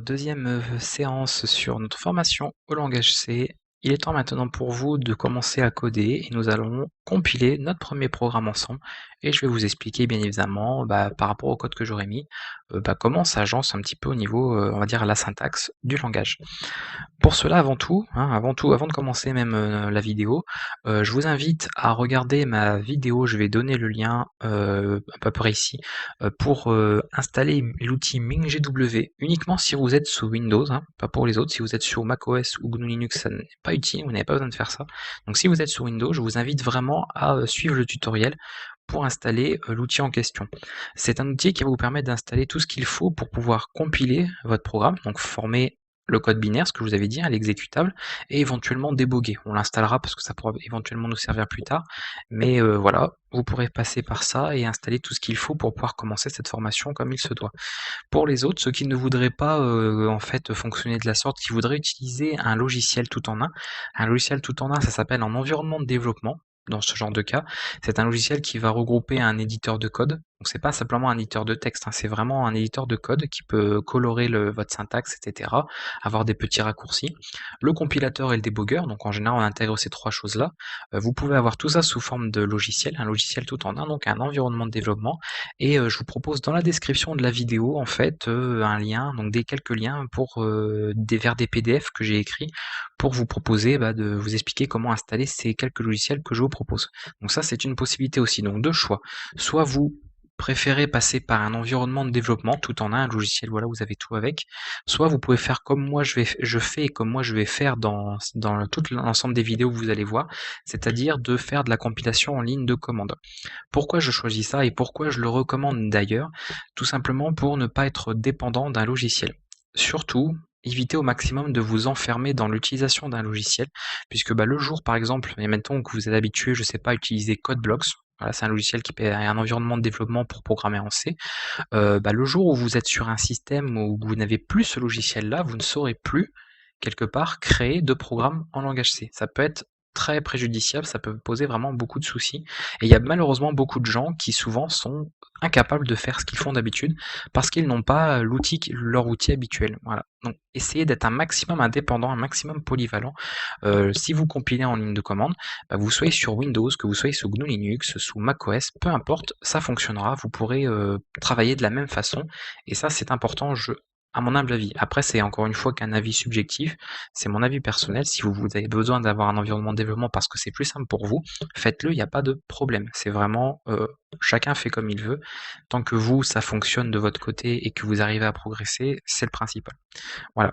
Deuxième séance sur notre formation au langage C. Il est temps maintenant pour vous de commencer à coder et nous allons compiler notre premier programme ensemble et je vais vous expliquer bien évidemment par rapport au code que j'aurais mis, comment ça agence un petit peu au niveau, on va dire la syntaxe du langage. Pour cela, avant tout, avant de commencer même la vidéo, je vous invite à regarder ma vidéo. Je vais donner le lien à peu près ici pour installer l'outil MinGW uniquement si vous êtes sous Windows, hein, pas pour les autres. Si vous êtes sur macOS ou GNU Linux, ça n'est pas utile, vous n'avez pas besoin de faire ça. Donc si vous êtes sur Windows, je vous invite vraiment à suivre le tutoriel pour installer l'outil en question. C'est un outil qui va vous permettre d'installer tout ce qu'il faut pour pouvoir compiler votre programme, donc former le code binaire, ce que je vous avais dit, l'exécutable, et éventuellement déboguer. On l'installera parce que ça pourra éventuellement nous servir plus tard, mais voilà, vous pourrez passer par ça et installer tout ce qu'il faut pour pouvoir commencer cette formation comme il se doit. Pour les autres, ceux qui ne voudraient pas en fait fonctionner de la sorte, qui voudraient utiliser un logiciel tout en un logiciel tout en un, ça s'appelle un environnement de développement. Dans ce genre de cas, c'est un logiciel qui va regrouper un éditeur de code. Donc c'est pas simplement un éditeur de texte, hein, c'est vraiment un éditeur de code qui peut colorer votre syntaxe, etc., avoir des petits raccourcis. Le compilateur et le débogueur, donc en général on intègre ces trois choses-là. Vous pouvez avoir tout ça sous forme de logiciel, un logiciel tout en un, donc un environnement de développement. Et je vous propose dans la description de la vidéo en fait un lien, donc quelques liens pour vers des PDF que j'ai écrits pour vous proposer de vous expliquer comment installer ces quelques logiciels que je vous propose. Donc ça c'est une possibilité aussi, donc deux choix. Soit vous préférez passer par un environnement de développement tout en un logiciel, voilà, vous avez tout avec. Soit vous pouvez faire comme moi je fais et comme moi je vais faire dans tout l'ensemble des vidéos que vous allez voir, c'est-à-dire de faire de la compilation en ligne de commande. Pourquoi je choisis ça et pourquoi je le recommande d'ailleurs? Tout simplement pour ne pas être dépendant d'un logiciel. Surtout, évitez au maximum de vous enfermer dans l'utilisation d'un logiciel, puisque le jour par exemple, et mettons que vous êtes habitué, je sais pas, à utiliser CodeBlocks, voilà, c'est un logiciel qui est un environnement de développement pour programmer en C. Le jour où vous êtes sur un système où vous n'avez plus ce logiciel-là, vous ne saurez plus quelque part créer de programmes en langage C. Ça peut être très préjudiciable, ça peut poser vraiment beaucoup de soucis. Et il y a malheureusement beaucoup de gens qui souvent sont incapables de faire ce qu'ils font d'habitude parce qu'ils n'ont pas leur outil habituel. Voilà. Donc essayez d'être un maximum indépendant, un maximum polyvalent. Si vous compilez en ligne de commande, vous soyez sur Windows, que vous soyez sous GNU Linux, sous macOS, peu importe, ça fonctionnera. Vous pourrez travailler de la même façon. Et ça, c'est important. À mon humble avis. Après, c'est encore une fois qu'un avis subjectif, c'est mon avis personnel. Si vous avez besoin d'avoir un environnement de développement parce que c'est plus simple pour vous, faites-le, il n'y a pas de problème. C'est vraiment, chacun fait comme il veut. Tant que vous, ça fonctionne de votre côté et que vous arrivez à progresser, c'est le principal. Voilà.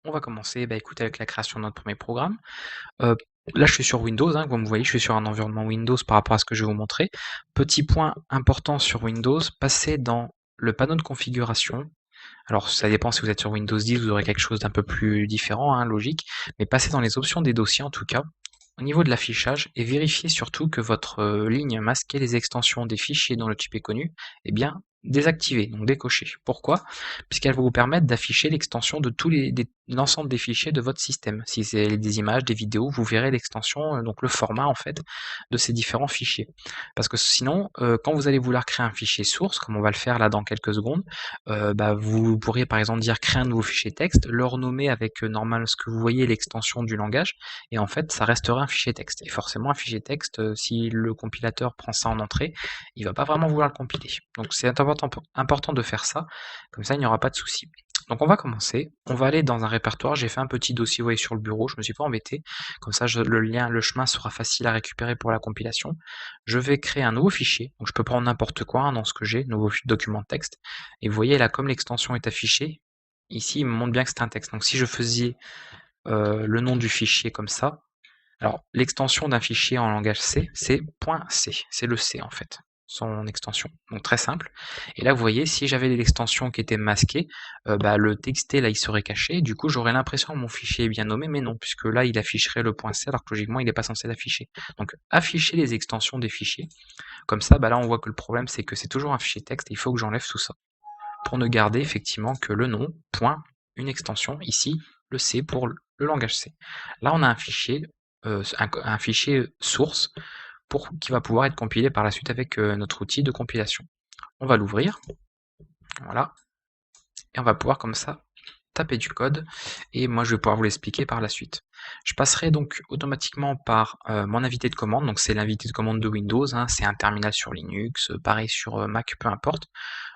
On va commencer, écoutez, avec la création de notre premier programme. Là, je suis sur Windows, hein, comme vous voyez, je suis sur un environnement Windows par rapport à ce que je vais vous montrer. Petit point important sur Windows, passez dans le panneau de configuration. Alors, ça dépend si vous êtes sur Windows 10, vous aurez quelque chose d'un peu plus différent, hein, logique, mais passez dans les options des dossiers en tout cas, au niveau de l'affichage, et vérifiez surtout que votre ligne masquée les extensions des fichiers dont le type est connu est bien désactivée, donc décochée. Pourquoi? Puisqu'elle va vous permettre d'afficher l'extension de l'ensemble des fichiers de votre système. Si c'est des images, des vidéos, vous verrez l'extension, donc le format en fait, de ces différents fichiers. Parce que sinon, quand vous allez vouloir créer un fichier source, comme on va le faire là dans quelques secondes, vous pourriez par exemple dire créer un nouveau fichier texte, le renommer avec normal ce que vous voyez l'extension du langage, et en fait ça resterait un fichier texte. Et forcément un fichier texte, si le compilateur prend ça en entrée, il va pas vraiment vouloir le compiler. Donc c'est important de faire ça, comme ça il n'y aura pas de souci. Donc on va commencer, on va aller dans un répertoire, j'ai fait un petit dossier, vous voyez, sur le bureau, je me suis pas embêté, comme ça le chemin sera facile à récupérer pour la compilation. Je vais créer un nouveau fichier, donc je peux prendre n'importe quoi, hein, dans ce que j'ai, nouveau document de texte, et vous voyez là, comme l'extension est affichée, ici il me montre bien que c'est un texte. Donc si je faisais le nom du fichier comme ça, alors l'extension d'un fichier en langage C, c'est .c, c'est le C en fait, son extension. Donc très simple. Et là vous voyez, si j'avais l'extension qui était masquée, le TXT là il serait caché, du coup j'aurais l'impression que mon fichier est bien nommé, mais non, puisque là il afficherait le .c alors que logiquement il n'est pas censé l'afficher. Donc afficher les extensions des fichiers, comme ça là on voit que le problème c'est que c'est toujours un fichier texte et il faut que j'enlève tout ça pour ne garder effectivement que le nom, point, une extension, ici, le C pour le langage C. Là, on a un fichier, un fichier source qui va pouvoir être compilé par la suite avec notre outil de compilation. On va l'ouvrir, voilà, et on va pouvoir comme ça taper du code et moi je vais pouvoir vous l'expliquer par la suite. Je passerai donc automatiquement par mon invité de commande, donc c'est l'invité de commande de Windows, hein, c'est un terminal sur Linux, pareil sur Mac, peu importe.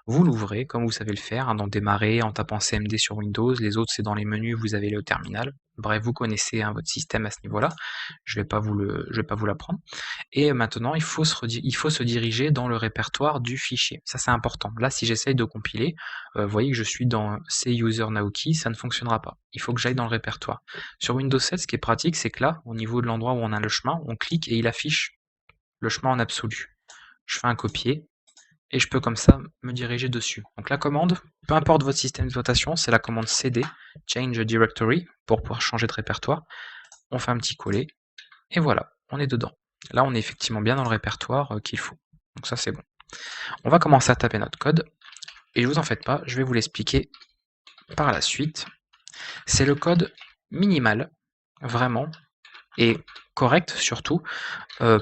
Vous l'ouvrez comme vous savez le faire, hein, dans démarrer en tapant CMD sur Windows, les autres c'est dans les menus, vous avez le terminal. Bref, vous connaissez hein, votre système à ce niveau-là, je vais pas vous l'apprendre. Et maintenant, il faut se diriger dans le répertoire du fichier. Ça, c'est important. Là, si j'essaye de compiler, vous voyez que je suis dans C user now key, ça ne fonctionnera pas. Il faut que j'aille dans le répertoire. Sur Windows 7, ce qui est pratique, c'est que là, au niveau de l'endroit où on a le chemin, on clique et il affiche le chemin en absolu. Je fais un copier et je peux comme ça me diriger dessus. Donc la commande, peu importe votre système d'exploitation, c'est la commande cd, change directory, pour pouvoir changer de répertoire. On fait un petit coller et voilà, on est dedans. Là, on est effectivement bien dans le répertoire qu'il faut. Donc ça, c'est bon. On va commencer à taper notre code. Et vous en faites pas, je vais vous l'expliquer par la suite. C'est le code minimal, vraiment, et correct surtout,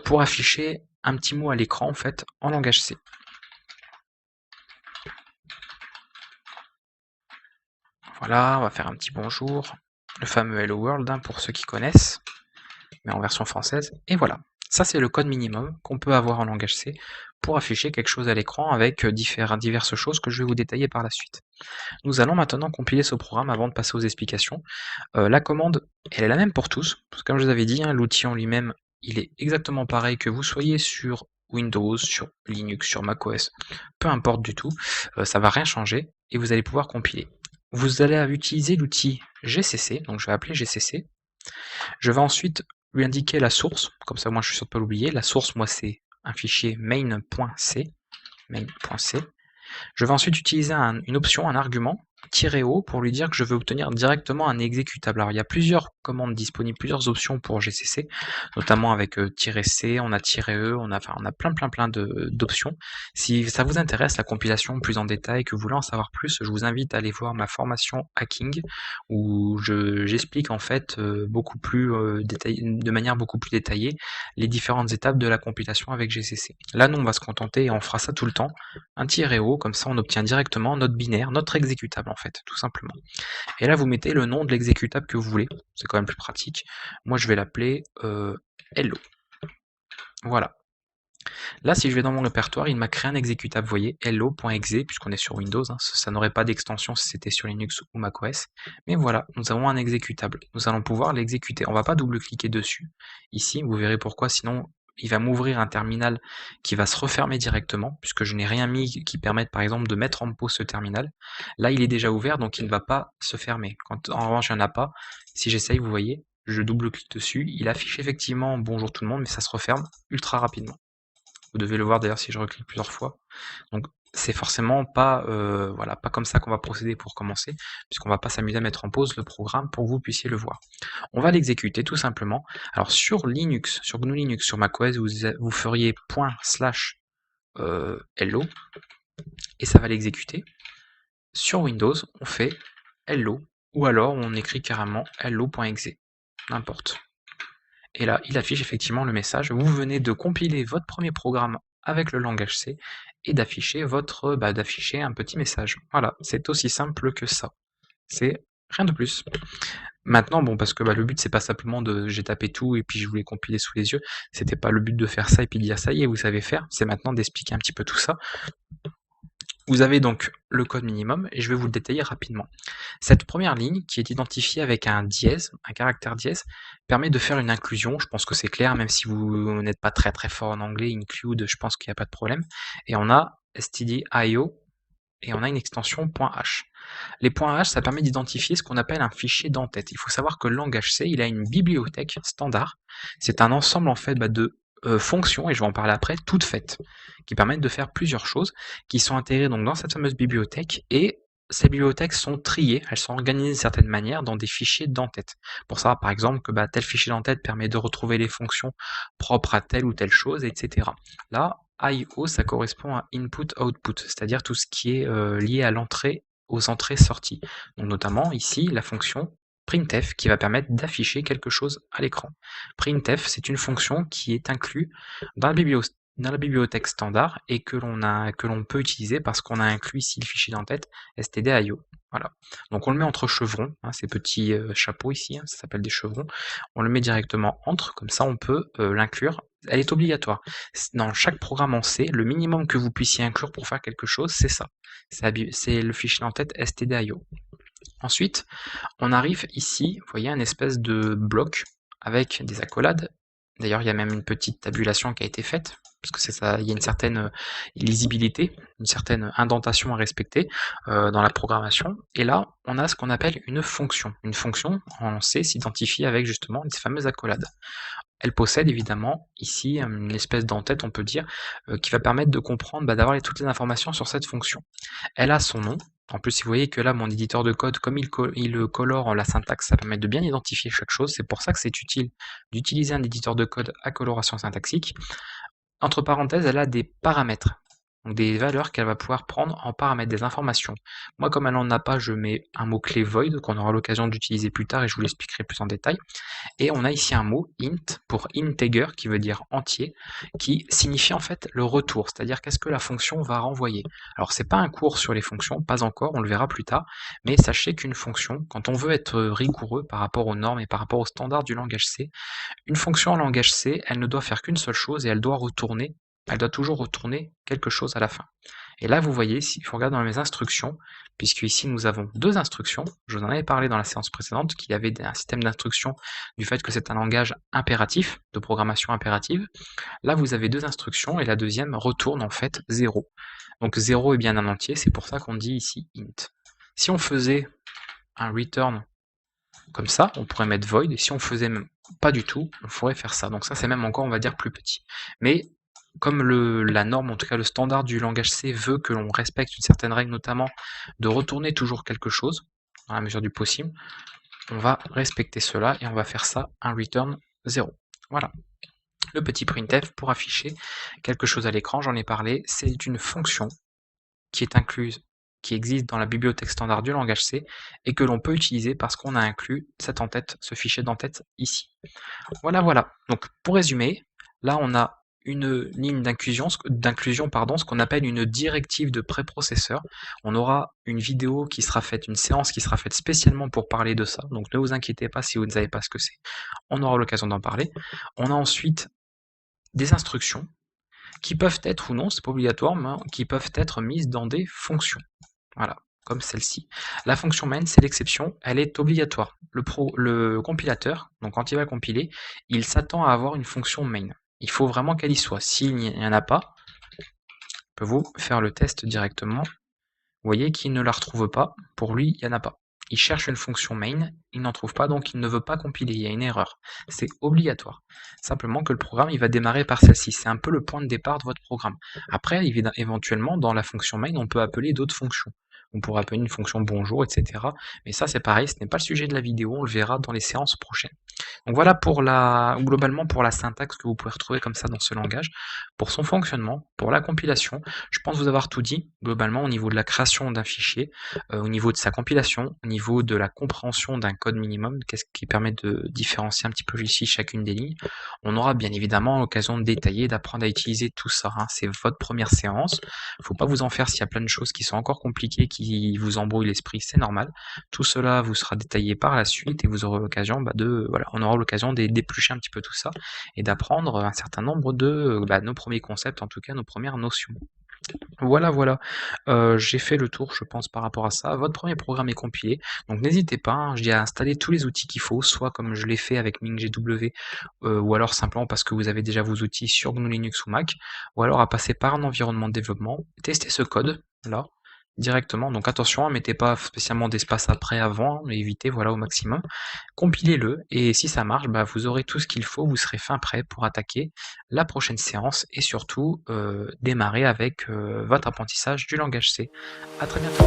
pour afficher un petit mot à l'écran, en fait, en langage C. Voilà, on va faire un petit bonjour. Le fameux Hello World, hein, pour ceux qui connaissent, mais en version française. Et voilà. Ça, c'est le code minimum qu'on peut avoir en langage C pour afficher quelque chose à l'écran avec diverses choses que je vais vous détailler par la suite. Nous allons maintenant compiler ce programme avant de passer aux explications. La commande, elle est la même pour tous, parce que comme je vous avais dit, hein, l'outil en lui-même, il est exactement pareil que vous soyez sur Windows, sur Linux, sur macOS, peu importe du tout, ça va rien changer et vous allez pouvoir compiler. Vous allez utiliser l'outil GCC, donc je vais appeler GCC. Je vais ensuite lui indiquer la source, comme ça moi je suis sûr de ne pas l'oublier. La source, moi c'est un fichier main.c. Je vais ensuite utiliser une option, un argument, "-o", pour lui dire que je veux obtenir directement un exécutable. Alors il y a plusieurs commandes disponibles, plusieurs options pour GCC, notamment avec "-c", on a "-e", on a plein d'options. Si ça vous intéresse la compilation plus en détail, que vous voulez en savoir plus, je vous invite à aller voir ma formation hacking, où j'explique en fait de manière beaucoup plus détaillée les différentes étapes de la compilation avec GCC. Là, nous, on va se contenter, et on fera ça tout le temps, un "-o", comme ça on obtient directement notre binaire, notre exécutable en fait, tout simplement. Et là vous mettez le nom de l'exécutable que vous voulez, c'est quand même plus pratique. Moi je vais l'appeler hello. Voilà. Là si je vais dans mon répertoire, il m'a créé un exécutable, vous voyez, hello.exe, puisqu'on est sur Windows, hein, ça n'aurait pas d'extension si c'était sur Linux ou macOS. Mais voilà, nous avons un exécutable. Nous allons pouvoir l'exécuter. On ne va pas double-cliquer dessus, ici, vous verrez pourquoi, sinon il va m'ouvrir un terminal qui va se refermer directement, puisque je n'ai rien mis qui permette par exemple de mettre en pause ce terminal. Là il est déjà ouvert, donc il ne va pas se fermer. Quand en revanche il n'y en a pas, si j'essaye, vous voyez, je double-clique dessus, il affiche effectivement bonjour tout le monde, mais ça se referme ultra rapidement. Vous devez le voir d'ailleurs si je reclique plusieurs fois. Donc c'est forcément pas, voilà, pas comme ça qu'on va procéder pour commencer, puisqu'on va pas s'amuser à mettre en pause le programme pour que vous puissiez le voir. On va l'exécuter tout simplement. Alors sur Linux, sur GNU Linux, sur macOS, vous feriez ./hello et ça va l'exécuter. Sur Windows, on fait hello ou alors on écrit carrément hello.exe, n'importe. Et là, il affiche effectivement le message. Vous venez de compiler votre premier programme avec le langage C et d'afficher d'afficher un petit message. Voilà, c'est aussi simple que ça. C'est rien de plus. Maintenant, bon, parce que le but c'est pas simplement j'ai tapé tout et puis je voulais compiler sous les yeux. C'était pas le but de faire ça et puis de dire ça y est, vous savez faire. C'est maintenant d'expliquer un petit peu tout ça. Vous avez donc le code minimum et je vais vous le détailler rapidement. Cette première ligne, qui est identifiée avec un dièse, un caractère dièse, permet de faire une inclusion. Je pense que c'est clair, même si vous n'êtes pas très fort en anglais, include, je pense qu'il n'y a pas de problème. Et on a stdio et on a une extension .h. Les .h, ça permet d'identifier ce qu'on appelle un fichier d'entête. Il faut savoir que le langage C, il a une bibliothèque standard. C'est un ensemble en fait de fonctions, et je vais en parler après, toutes faites, qui permettent de faire plusieurs choses, qui sont intégrées donc dans cette fameuse bibliothèque, et ces bibliothèques sont triées, elles sont organisées d'une certaine manière dans des fichiers d'entête. Pour savoir par exemple que tel fichier d'entête permet de retrouver les fonctions propres à telle ou telle chose, etc. Là, IO, ça correspond à input-output, c'est-à-dire tout ce qui est lié à l'entrée, aux entrées-sorties. Donc notamment ici, la fonction printf qui va permettre d'afficher quelque chose à l'écran. Printf, c'est une fonction qui est inclue dans la bibliothèque standard et que l'on peut utiliser parce qu'on a inclus ici le fichier d'entête stdio. Voilà. Donc on le met entre chevrons, hein, ces petits chapeaux ici, hein, ça s'appelle des chevrons. On le met directement entre, comme ça on peut l'inclure. Elle est obligatoire. Dans chaque programme en C, le minimum que vous puissiez inclure pour faire quelque chose, c'est ça. C'est le fichier en tête stdio. Ensuite, on arrive ici, vous voyez, un espèce de bloc avec des accolades. D'ailleurs, il y a même une petite tabulation qui a été faite, parce que c'est ça, il y a une certaine lisibilité, une certaine indentation à respecter dans la programmation. Et là, on a ce qu'on appelle une fonction. Une fonction, en C, s'identifie avec justement ces fameuses accolades. Elle possède évidemment ici une espèce d'entête, on peut dire, qui va permettre de comprendre, d'avoir toutes les informations sur cette fonction. Elle a son nom. En plus, si vous voyez que là, mon éditeur de code, comme il colore la syntaxe, ça permet de bien identifier chaque chose. C'est pour ça que c'est utile d'utiliser un éditeur de code à coloration syntaxique. Entre parenthèses, elle a des paramètres, donc des valeurs qu'elle va pouvoir prendre en paramètres, des informations. Moi, comme elle n'en a pas, je mets un mot-clé void qu'on aura l'occasion d'utiliser plus tard et je vous l'expliquerai plus en détail. Et on a ici un mot int pour integer qui veut dire entier, qui signifie en fait le retour, c'est-à-dire qu'est-ce que la fonction va renvoyer. Alors c'est pas un cours sur les fonctions, pas encore, on le verra plus tard, mais sachez qu'une fonction, quand on veut être rigoureux par rapport aux normes et par rapport aux standards du langage C, une fonction en langage C, elle ne doit faire qu'une seule chose et elle doit toujours retourner quelque chose à la fin. Et là, vous voyez, si je regarde dans mes instructions, puisque ici nous avons deux instructions, je vous en avais parlé dans la séance précédente, qu'il y avait un système d'instruction du fait que c'est un langage impératif, de programmation impérative. Là, vous avez deux instructions et la deuxième retourne en fait 0. Donc 0 est bien un entier, c'est pour ça qu'on dit ici int. Si on faisait un return comme ça, on pourrait mettre void, et si on faisait même pas du tout, on pourrait faire ça. Donc ça, c'est même encore, on va dire, plus petit. Mais comme la norme, en tout cas le standard du langage C veut que l'on respecte une certaine règle, notamment de retourner toujours quelque chose, dans la mesure du possible, on va respecter cela et on va faire ça un return 0. Voilà. Le petit printf pour afficher quelque chose à l'écran, j'en ai parlé, c'est une fonction qui est incluse, qui existe dans la bibliothèque standard du langage C et que l'on peut utiliser parce qu'on a inclus cette entête, ce fichier d'entête ici. Voilà, voilà. Donc pour résumer, là on a une ligne d'inclusion, ce qu'on appelle une directive de préprocesseur. On aura une vidéo qui sera faite, une séance qui sera faite spécialement pour parler de ça. Donc ne vous inquiétez pas si vous ne savez pas ce que c'est. On aura l'occasion d'en parler. On a ensuite des instructions qui peuvent être ou non, c'est pas obligatoire, mais qui peuvent être mises dans des fonctions. Voilà, comme celle-ci. La fonction main, c'est l'exception, elle est obligatoire. Le compilateur, donc quand il va compiler, il s'attend à avoir une fonction main. Il faut vraiment qu'elle y soit. S'il n'y en a pas, je peux vous faire le test directement. Vous voyez qu'il ne la retrouve pas. Pour lui, il n'y en a pas. Il cherche une fonction main, il n'en trouve pas, donc il ne veut pas compiler. Il y a une erreur. C'est obligatoire. Simplement que le programme, il va démarrer par celle-ci. C'est un peu le point de départ de votre programme. Après, éventuellement, dans la fonction main, on peut appeler d'autres fonctions. On pourrait appeler une fonction bonjour, etc. Mais ça, c'est pareil, ce n'est pas le sujet de la vidéo, on le verra dans les séances prochaines. Donc voilà globalement pour la syntaxe que vous pouvez retrouver comme ça dans ce langage. Pour son fonctionnement, pour la compilation, je pense vous avoir tout dit globalement au niveau de la création d'un fichier, au niveau de sa compilation, au niveau de la compréhension d'un code minimum, qu'est-ce qui permet de différencier un petit peu ici chacune des lignes. On aura bien évidemment l'occasion de détailler, d'apprendre à utiliser tout ça. C'est votre première séance. Il ne faut pas vous en faire s'il y a plein de choses qui sont encore compliquées, qui vous embrouillent l'esprit, c'est normal. Tout cela vous sera détaillé par la suite et vous aurez l'occasion on aura l'occasion d'éplucher un petit peu tout ça et d'apprendre un certain nombre de nos premiers concepts, en tout cas nos premières notions. Voilà, voilà, j'ai fait le tour, je pense, par rapport à ça. Votre premier programme est compilé, donc n'hésitez pas, hein, je dis à installer tous les outils qu'il faut, soit comme je l'ai fait avec MinGW, ou alors simplement parce que vous avez déjà vos outils sur GNU Linux ou Mac, ou alors à passer par un environnement de développement, tester ce code, là, directement. Donc attention, mettez pas spécialement d'espace après, avant, mais évitez voilà au maximum. Compilez-le et si ça marche, vous aurez tout ce qu'il faut, vous serez fin prêt pour attaquer la prochaine séance et surtout démarrer avec votre apprentissage du langage C. À très bientôt.